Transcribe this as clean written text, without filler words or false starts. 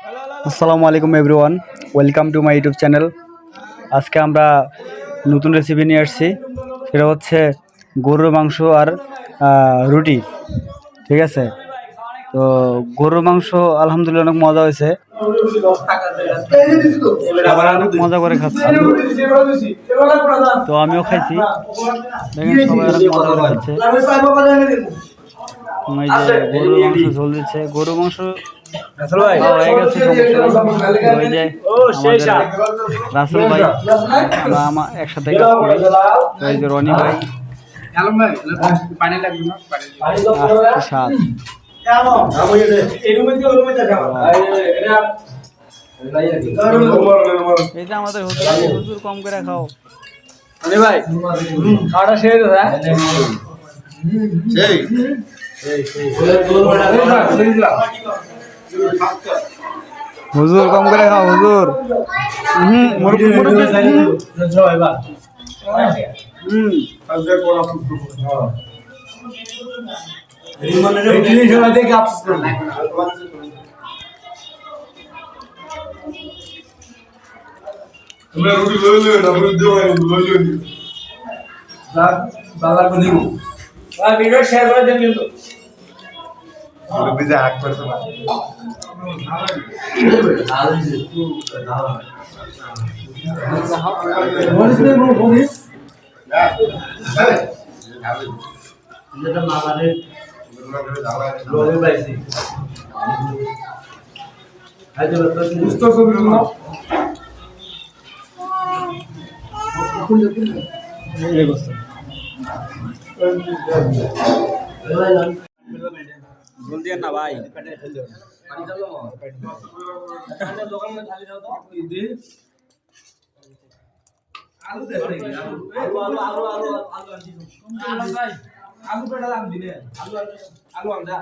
আসসালামু আলাইকুম everyone, welcome to my YouTube channel. আজকে আমরা নতুন রেসিপি নিয়ে আসছি, সেটা হচ্ছে গরুর মাংস আর রুটি। ঠিক আছে, তো গরুর মাংস আলহামদুলিল্লাহ অনেক মজা হয়েছে, সবাই অনেক মজা করে খাচ্ছে। তো আমিও খাইছি, দেখেন সবাই অনেক মজা করে খাচ্ছে। এই যে গরুর মাংস ঝোল দিচ্ছে, গরুর মাংস হয়ে গেছে, সমস্যা নেই। ওই যে আমাদের রাসেল ভাই, আমরা একসাথে কাজ করি। তো এই যে রনি ভাই, স্বাদ এই যে আমাদের হুজুর কম করে খাও ভাই, খাওয়াটা শেষ হুজুর কম করে খাও হুজুর। ভিডিও শেয়ার করে দেন কিন্তু বিজা হাক করতে না যেটা মামারে লোকে পাইছি আজ তো সুস্থ ছবি না এই বস্তু জল দিয়ে না ভাই, পানি ঢালো না দোকান में খালি দাও তো ইদি আলু দে আলু আলু আলু আলু আলু আনছি আলু ভাই আলু পেটা লাগ দিলে আলু আলু আলু আনজা